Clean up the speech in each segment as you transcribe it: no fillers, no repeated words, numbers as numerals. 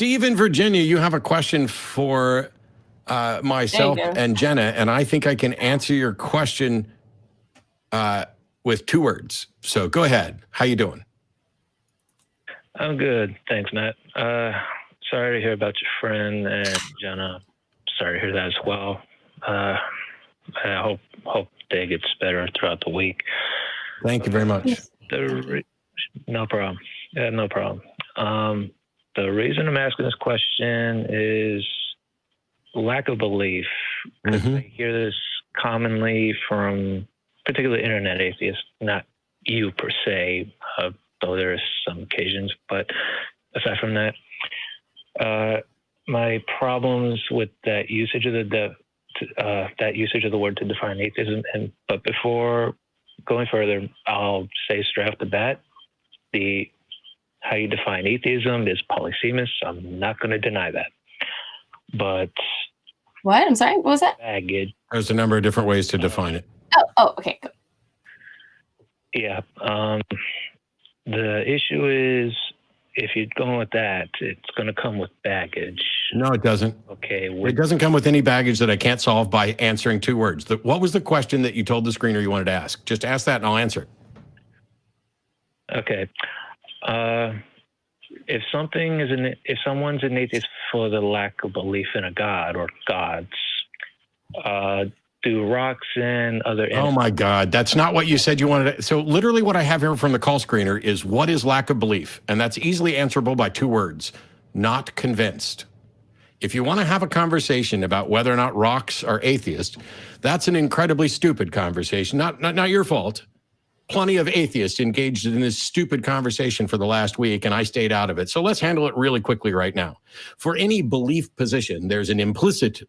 Steve in Virginia, you have a question for myself and Jenna, and I think I can answer your question with 2 words. So go ahead. How you doing? I'm good. Thanks, Matt. Sorry to hear about your friend, and Jenna, sorry to hear that as well. I hope day gets better throughout the week. Thank you very much. No problem. Yeah, no problem. The reason I'm asking this question is lack of belief. I hear this commonly from particularly internet atheists, not you per se, though there are some occasions. But aside from that, my problems with that usage of the word to define atheism. But before going further, I'll say straight off the bat, how you define atheism is polysemous. I'm not going to deny that. But what? I'm sorry. What was that? Baggage. There's a number of different ways to define it. Oh, okay. Good. Yeah. The issue is, if you're going with that, it's going to come with baggage. No, it doesn't. Okay. It doesn't come with any baggage that I can't solve by answering 2 words. What was the question that you told the screener you wanted to ask? Just ask that and I'll answer it. Okay. If someone's an atheist for the lack of belief in a god or gods, do rocks and other... Oh my God, that's not what you said you wanted to... So literally what I have here from the call screener is what is lack of belief? And that's easily answerable by 2 words, not convinced. If you want to have a conversation about whether or not rocks are atheist, that's an incredibly stupid conversation, not your fault. Plenty of atheists engaged in this stupid conversation for the last week, and I stayed out of it. So let's handle it really quickly right now. For any belief position, there's an implicit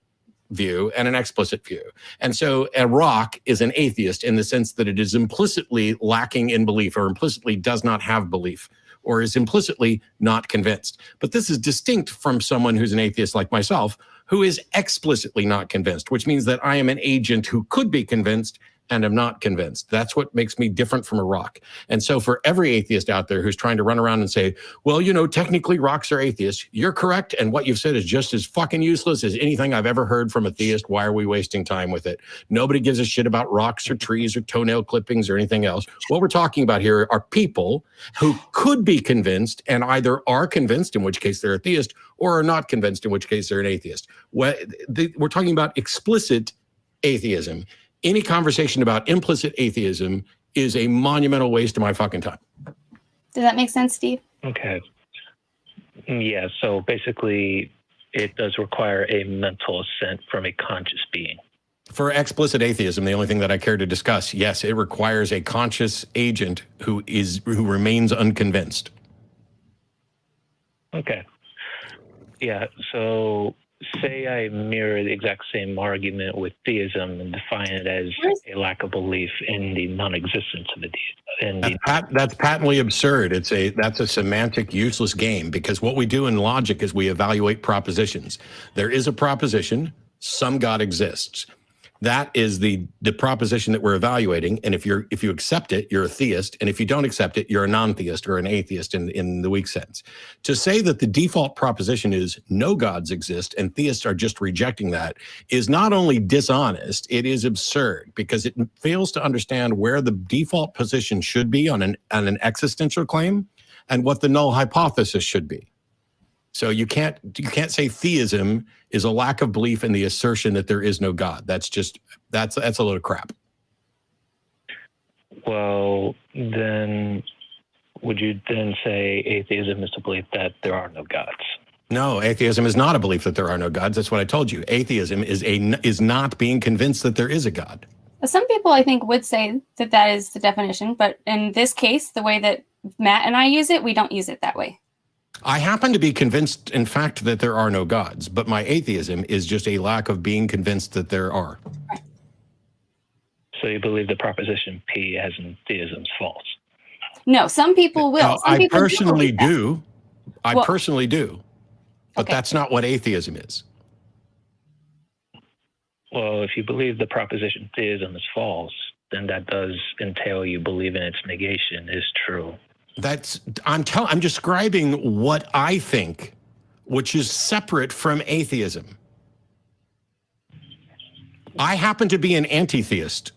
view and an explicit view. And so a rock is an atheist in the sense that it is implicitly lacking in belief or implicitly does not have belief or is implicitly not convinced. But this is distinct from someone who's an atheist like myself, who is explicitly not convinced, which means that I am an agent who could be convinced and am not convinced. That's what makes me different from a rock. And so for every atheist out there who's trying to run around and say, well, you know, technically rocks are atheists, you're correct. And what you've said is just as fucking useless as anything I've ever heard from a theist. Why are we wasting time with it? Nobody gives a shit about rocks or trees or toenail clippings or anything else. What we're talking about here are people who could be convinced and either are convinced, in which case they're a theist, or are not convinced, in which case they're an atheist. We're talking about explicit atheism. Any conversation about implicit atheism is a monumental waste of my fucking time. Does that make sense, Steve? Okay. Yeah, so basically it does require a mental assent from a conscious being. For explicit atheism, the only thing that I care to discuss, yes, it requires a conscious agent who remains unconvinced. Okay. Yeah, so say I mirror the exact same argument with theism and define it as a lack of belief in the non-existence of the deity. That's patently absurd. That's a semantic, useless game, because what we do in logic is we evaluate propositions. There is a proposition, some God exists. That is the proposition that we're evaluating. And if you accept it, you're a theist. And if you don't accept it, you're a non-theist or an atheist in the weak sense. To say that the default proposition is no gods exist and theists are just rejecting that is not only dishonest, it is absurd, because it fails to understand where the default position should be on an existential claim and what the null hypothesis should be. So you can't say theism is a lack of belief in the assertion that there is no God. That's a load of crap. Well, then would you then say atheism is the belief that there are no gods? No, atheism is not a belief that there are no gods. That's what I told you. Atheism is not being convinced that there is a God. Some people, I think, would say that is the definition, but in this case, the way that Matt and I use it, we don't use it that way. I happen to be convinced, in fact, that there are no gods, but my atheism is just a lack of being convinced that there are. So you believe the proposition P as in theism is false? No, some people will. I personally do. I personally do. But that's not what atheism is. Well, if you believe the proposition theism is false, then that does entail you believe in its negation is true. I'm describing what I think which is separate from atheism. I happen to be an anti-theist.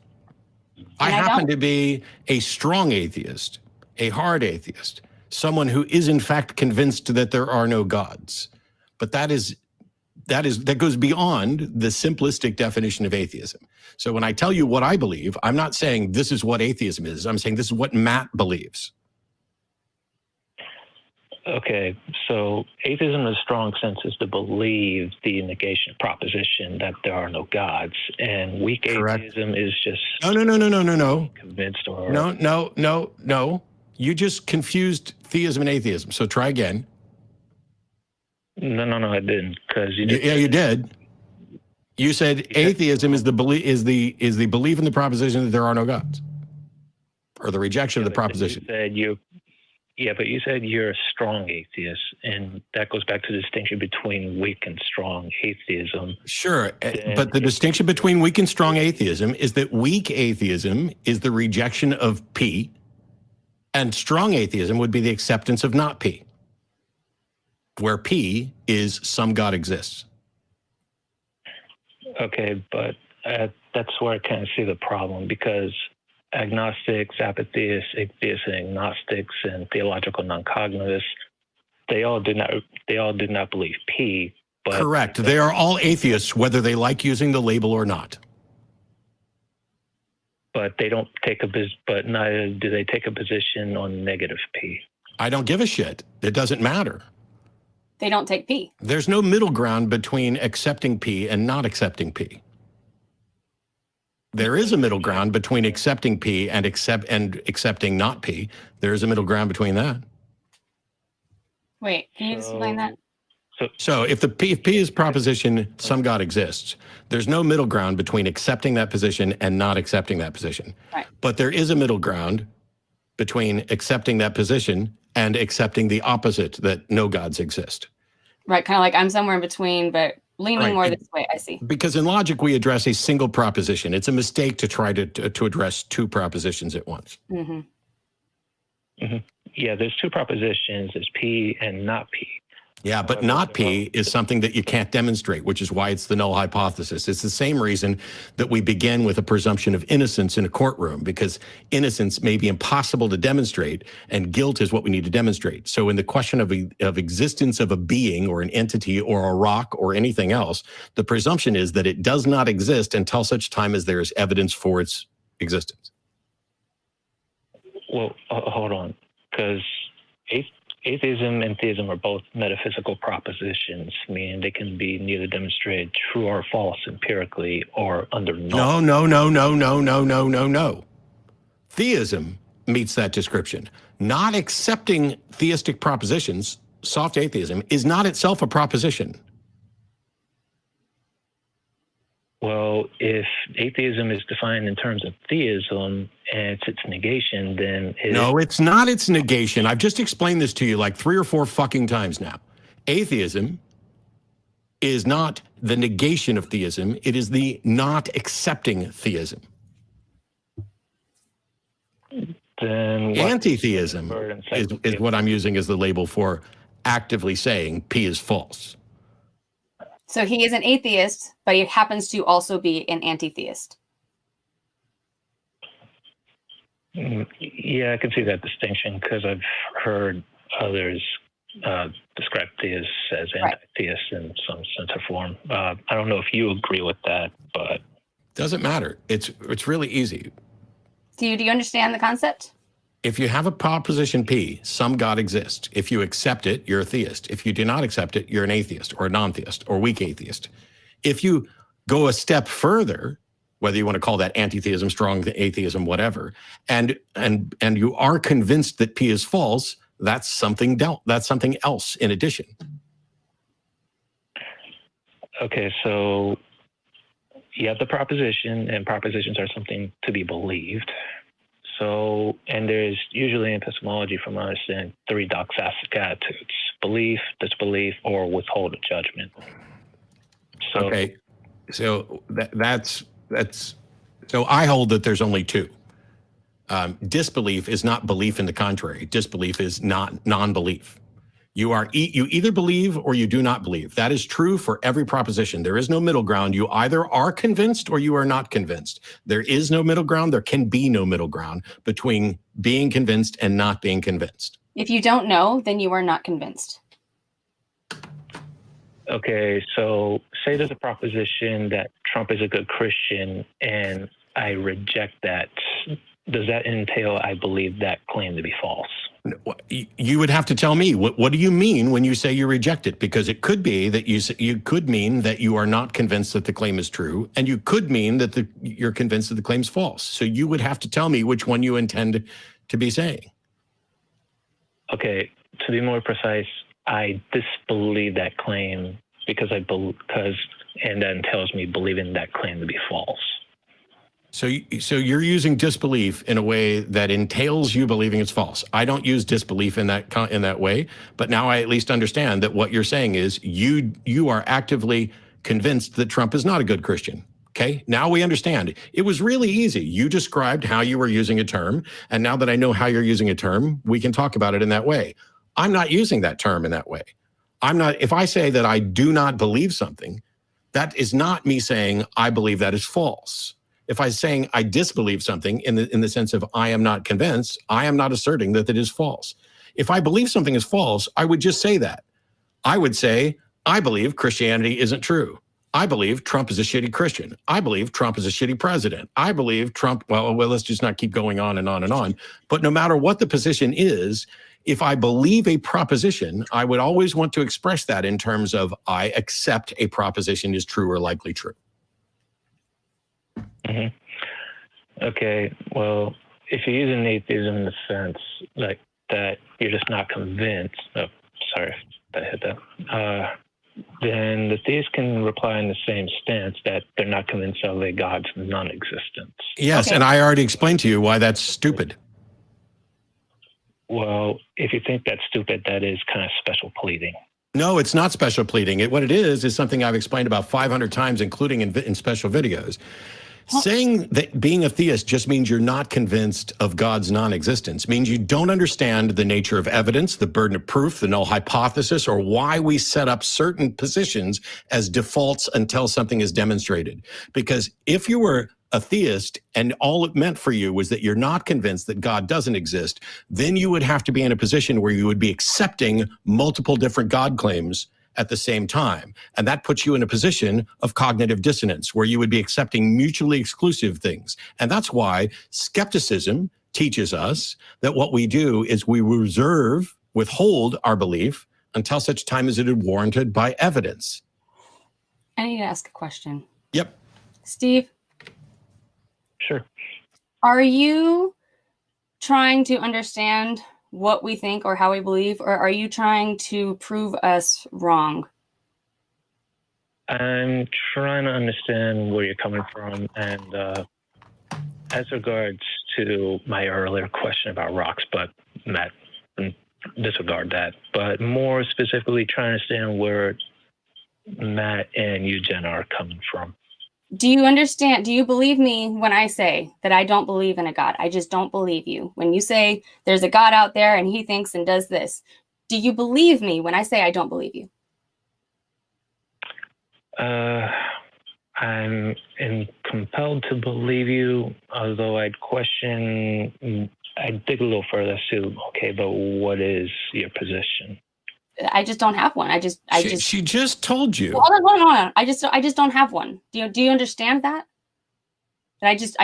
I happen to be a strong atheist, a hard atheist, someone who is in fact convinced that there are no gods. But that goes beyond the simplistic definition of atheism. So when I tell you what I believe, I'm not saying this is what atheism is. I'm saying this is what Matt believes. Okay, so atheism in a strong sense is to believe the negation proposition that there are no gods, and weak atheism is just no. Convinced or No. You just confused theism and atheism. So try again. No, I didn't, because you did. You said atheism is the belief in the proposition that there are no gods, or the rejection of the proposition. You said you're a strong atheist, and that goes back to the distinction between weak and strong atheism. Sure, but the distinction between weak and strong atheism is that weak atheism is the rejection of P, and strong atheism would be the acceptance of not P, where P is some God exists. Okay, but that's where I kind of see the problem, because agnostics, apatheists, atheists, and agnostics, and theological non-cognitivists, they all did not believe P. But correct. They are all atheists, whether they like using the label or not. But they don't take but neither do they take a position on negative P. I don't give a shit. It doesn't matter. They don't take P. There's no middle ground between accepting P and not accepting P. There is a middle ground between accepting P and accepting not P. There is a middle ground between that. Wait, can you explain that? So if P is proposition, some God exists, there's no middle ground between accepting that position and not accepting that position. Right. But there is a middle ground between accepting that position and accepting the opposite, that no gods exist. Right, kind of like I'm somewhere in between, but leaning more this way, I see. Because in logic, we address a single proposition. It's a mistake to try to address two propositions at once. Mm-hmm. Mm-hmm. Yeah, there's two propositions. There's P and not P. Yeah, but not P is something that you can't demonstrate, which is why it's the null hypothesis. It's the same reason that we begin with a presumption of innocence in a courtroom, because innocence may be impossible to demonstrate, and guilt is what we need to demonstrate. So in the question of existence of a being or an entity or a rock or anything else, the presumption is that it does not exist until such time as there is evidence for its existence. Well, hold on, because atheism and theism are both metaphysical propositions, meaning they can be neither demonstrated true or false empirically or under No. Theism meets that description. Not accepting theistic propositions, soft atheism, is not itself a proposition. Well, if atheism is defined in terms of theism and it's its negation, then no, it's not its negation. I've just explained this to you like 3 or 4 fucking times now. Atheism is not the negation of theism. It is the not accepting theism. Then anti-theism is what I'm using as the label for actively saying P is false. So he is an atheist, but he happens to also be an anti-theist. Yeah, I can see that distinction, because I've heard others describe theists as anti-theists in some sense or form. I don't know if you agree with that, but doesn't matter. It's really easy. Do you understand the concept? If you have a proposition P, some God exists. If you accept it, you're a theist. If you do not accept it, you're an atheist or a non-theist or weak atheist. If you go a step further, whether you want to call that anti-theism, strong atheism, whatever, and you are convinced that P is false, that's something else in addition. Okay, so you have the proposition, and propositions are something to be believed. So, and there's usually in epistemology, from my understanding, 3 doxastic attitudes: belief, disbelief, or withhold of judgment. So, okay, so so I hold that there's only 2. Disbelief is not belief in the contrary. Disbelief is not non-belief. You either believe or you do not believe. That is true for every proposition. There is no middle ground. You either are convinced or you are not convinced. There is no middle ground. There can be no middle ground between being convinced and not being convinced. If you don't know, then you are not convinced. Okay, so say there's a proposition that Trump is a good Christian and I reject that. Does that entail I believe that claim to be false? You would have to tell me, what do you mean when you say you reject it? Because it could be that you could mean that you are not convinced that the claim is true, and you could mean that you're convinced that the claim is false. So you would have to tell me which one you intend to be saying. Okay, to be more precise, I disbelieve that claim because and that entails me believing that claim to be false. So you're using disbelief in a way that entails you believing it's false. I don't use disbelief in that way, but now I at least understand that what you're saying is you are actively convinced that Trump is not a good Christian. Okay, now we understand. It was really easy. You described how you were using a term, and now that I know how you're using a term, we can talk about it in that way. I'm not using that term in that way. If I say that I do not believe something, that is not me saying I believe that is false. If I'm saying I disbelieve something in the sense of I am not convinced, I am not asserting that it is false. If I believe something is false, I would just say that. I would say, I believe Christianity isn't true. I believe Trump is a shitty Christian. I believe Trump is a shitty president. I believe Trump, well, let's just not keep going on and on and on. But no matter what the position is, if I believe a proposition, I would always want to express that in terms of I accept a proposition is true or likely true. Mm-hmm. Okay, well, if you're using atheism in the sense like that you're just not convinced, oh, sorry, I hit that, then the theists can reply in the same stance that they're not convinced of a God's non-existence. Yes, okay. And I already explained to you why that's stupid. Well, if you think that's stupid, that is kind of special pleading. No, it's not special pleading. What it is something I've explained about 500 times, including in special videos. Saying that being a theist just means you're not convinced of God's non-existence, means you don't understand the nature of evidence, the burden of proof, the null hypothesis, or why we set up certain positions as defaults until something is demonstrated. Because if you were a theist and all it meant for you was that you're not convinced that God doesn't exist, then you would have to be in a position where you would be accepting multiple different God claims at the same time. And that puts you in a position of cognitive dissonance where you would be accepting mutually exclusive things. And that's why skepticism teaches us that what we do is we withhold our belief until such time as it is warranted by evidence. I need to ask a question. Yep. Steve? Sure. Are you trying to understand what we think or how we believe, or are you trying to prove us wrong? I'm trying to understand where you're coming from, and as regards to my earlier question about rocks, but Matt, disregard that. But more specifically, trying to understand where Matt and you, Jenna, are coming from. Do you understand? Do you believe me when I say that I don't believe in a God? I just don't believe you. When you say there's a God out there and he thinks and does this, do you believe me when I say I don't believe you? I'm compelled to believe you, although I'd dig a little further to, okay, but what is your position? I just don't have one. She just told you. Hold on. I just don't have one. Do you understand that? I just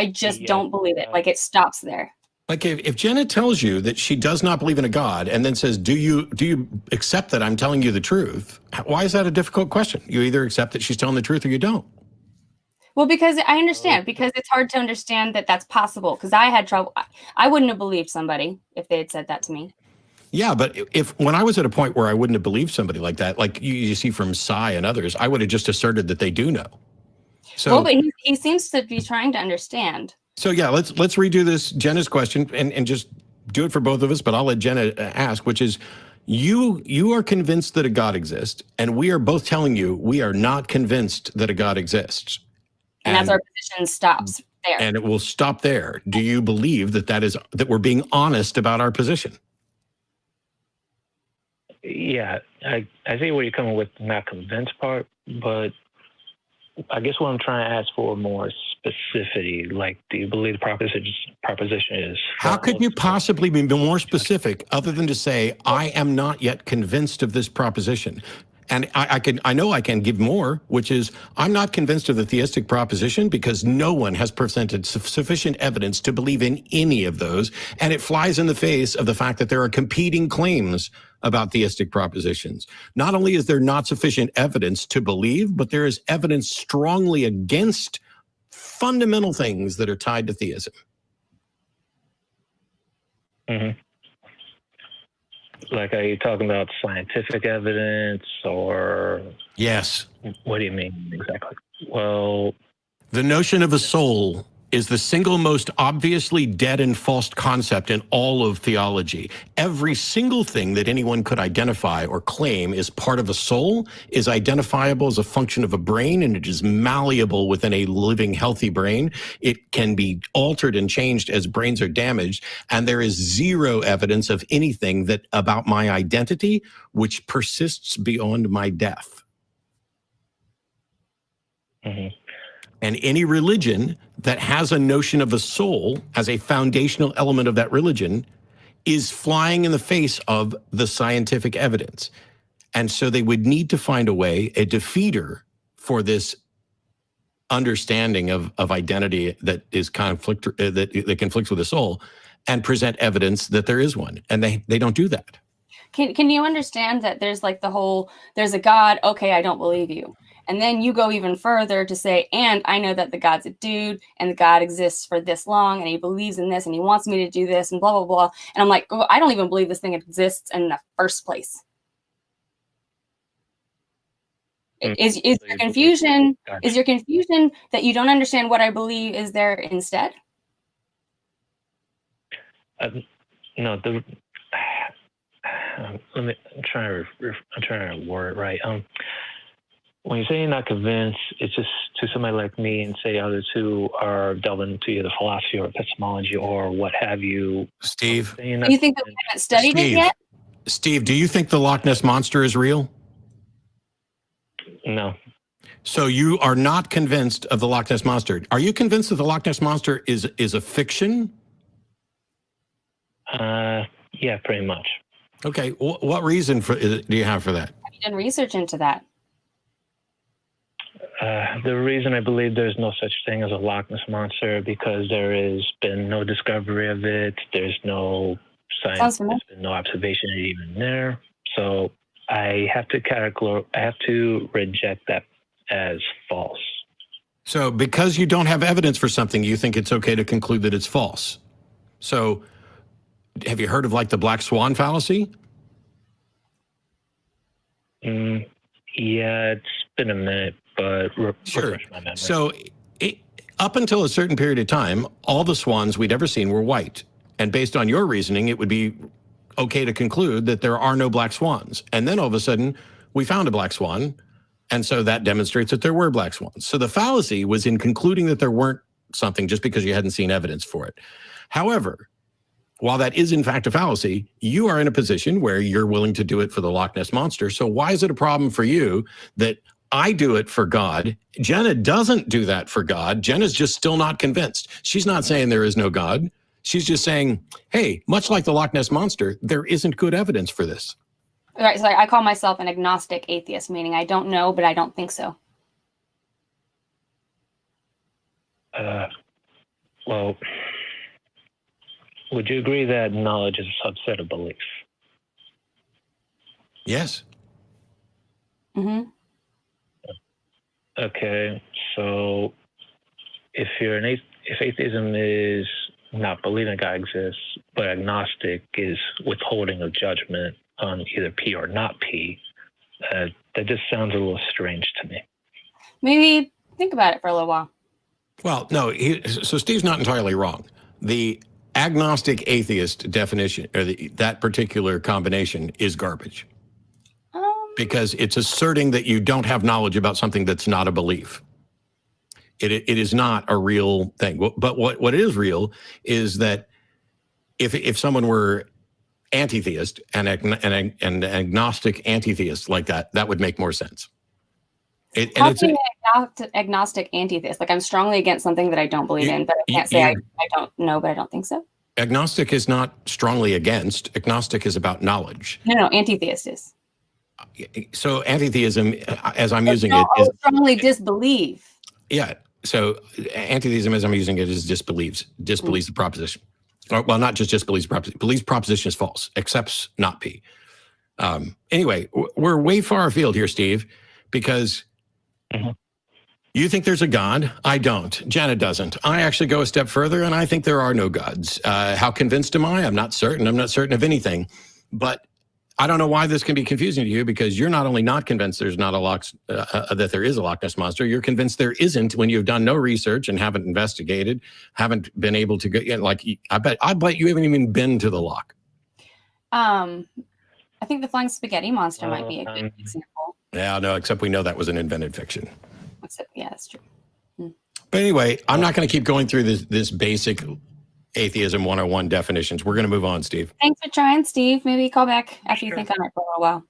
don't believe it. Like it stops there. Like if Jenna tells you that she does not believe in a God and then says, do you accept that I'm telling you the truth? Why is that a difficult question? You either accept that she's telling the truth or you don't. Well, because I understand, because it's hard to understand that that's possible. Because I had trouble. I wouldn't have believed somebody if they had said that to me. Yeah, but when I was at a point where I wouldn't have believed somebody like that, like you see from Sigh and others, I would have just asserted that they do know. So, well, but he seems to be trying to understand. So yeah, let's redo this Jenna's question and just do it for both of us. But I'll let Jenna ask, which is, you are convinced that a God exists, and we are both telling you we are not convinced that a God exists. And that's our position stops there. And it will stop there. Do you believe that we're being honest about our position? Yeah, I see where you're coming with not convinced part, but I guess what I'm trying to ask for more specificity, like, do you believe the proposition is How could you possibly be more specific other than to say, I am not yet convinced of this proposition? And I know I can give more, which is, I'm not convinced of the theistic proposition because no one has presented sufficient evidence to believe in any of those. And it flies in the face of the fact that there are competing claims about theistic propositions. Not only is there not sufficient evidence to believe, but there is evidence strongly against fundamental things that are tied to theism. Mm-hmm. Like, are you talking about scientific evidence or? Yes. What do you mean exactly? Well, the notion of a soul is the single most obviously dead and false concept in all of theology. Every single thing that anyone could identify or claim is part of a soul is identifiable as a function of a brain, and it is malleable within a living, healthy brain. It can be altered and changed as brains are damaged, and there is zero evidence of anything that about my identity which persists beyond my death. Mm-hmm. And any religion that has a notion of a soul as a foundational element of that religion is flying in the face of the scientific evidence. And so they would need to find a way, a defeater for this understanding of identity that is that conflicts with the soul, and present evidence that there is one. And they don't do that. Can you understand that there's like there's a God, okay, I don't believe you. And then you go even further to say, and I know that the God's a dude, and the God exists for this long, and he believes in this, and he wants me to do this, and blah, blah, blah. And I'm like, oh, I don't even believe this thing exists in the first place. Is your confusion that you don't understand what I believe is there instead? No, I'm trying to word it right. When you say you're not convinced, it's just to somebody like me and say others who are delving into either philosophy or epistemology or what have you. Steve, do you think that we haven't studied it yet? Steve, do you think the Loch Ness Monster is real? No. So you are not convinced of the Loch Ness Monster. Are you convinced that the Loch Ness Monster is a fiction? Yeah, pretty much. Okay. What reason do you have for that? Have you done research into that? The reason I believe there's no such thing as a Loch Ness Monster because there has been no discovery of it. There's no science. There's been no observation even there. So I have to reject that as false. So because you don't have evidence for something, you think it's okay to conclude that it's false. So have you heard of like the black swan fallacy? Yeah, it's been a minute, but sure. So up until a certain period of time, all the swans we'd ever seen were white. And based on your reasoning, it would be okay to conclude that there are no black swans. And then all of a sudden, we found a black swan. And so that demonstrates that there were black swans. So the fallacy was in concluding that there weren't something just because you hadn't seen evidence for it. However, while that is in fact a fallacy, you are in a position where you're willing to do it for the Loch Ness Monster. So why is it a problem for you that I do it for God? Jenna doesn't do that for God. Jenna's just still not convinced. She's not saying there is no God. She's just saying, hey, much like the Loch Ness Monster, there isn't good evidence for this. All right, so I call myself an agnostic atheist, meaning I don't know, but I don't think so. Well, would you agree that knowledge is a subset of belief? Yes. Mm-hmm. Okay, so if atheism is not believing God exists, but agnostic is withholding of judgment on either P or not P, that just sounds a little strange to me. Maybe think about it for a little while. Well, no, so Steve's not entirely wrong. The agnostic atheist definition, or that particular combination, is garbage. Because it's asserting that you don't have knowledge about something that's not a belief. It is not a real thing. But what is real is that if someone were anti-theist and an agnostic anti-theist like that, that would make more sense. How can an agnostic anti-theist? Like, I'm strongly against something that I don't believe in, but I can't say I don't know, but I don't think so. Agnostic is not strongly against. Agnostic is about knowledge. No, anti-theist is. So anti-theism, as I'm using it, is strongly disbelieve. Yeah. So anti-theism, as I'm using it, is disbelieves the proposition. Well, not just disbelieves the proposition. Believes proposition is false. Accepts not P. Anyway, we're way far afield here, Steve, because you think there's a God. I don't. Jenna doesn't. I actually go a step further, and I think there are no gods. How convinced am I? I'm not certain. I'm not certain of anything. But I don't know why this can be confusing to you, because you're not only not convinced there's not that there is a Loch Ness monster, you're convinced there isn't when you've done no research and haven't investigated, haven't been able to go. Like, I bet you haven't even been to the Loch. I think the flying spaghetti monster might be a good example. Yeah, no, except we know that was an invented fiction. Yeah, that's true. But anyway, I'm not going to keep going through this basic Atheism 101 definitions. We're going to move on, Steve. Thanks for trying, Steve. Maybe call back after you think on it for a while.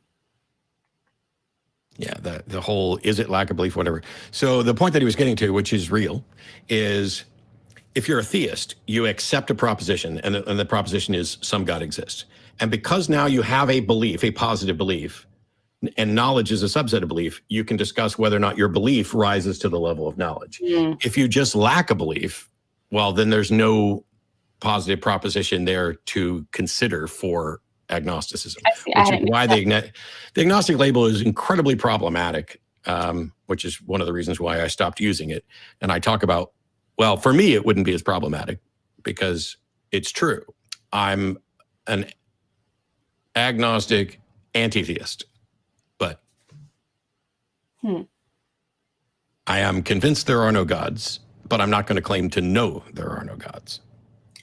Yeah, the whole, is it lack of belief, whatever. So the point that he was getting to, which is real, is if you're a theist, you accept a proposition, and the proposition is some God exists. And because now you have a belief, a positive belief, and knowledge is a subset of belief, you can discuss whether or not your belief rises to the level of knowledge. If you just lack a belief, well, then there's no positive proposition there to consider for agnosticism, which is why the agnostic label is incredibly problematic, which is one of the reasons why I stopped using it. And I talk about, well, for me, it wouldn't be as problematic because it's true. I'm an agnostic anti-theist, but I am convinced there are no gods, but I'm not going to claim to know there are no gods.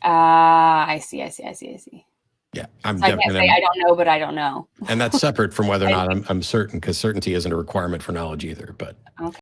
I see. Yeah, I'm so I can't say I don't know, but I don't know. And that's separate from whether or not I'm certain, because certainty isn't a requirement for knowledge either. But okay.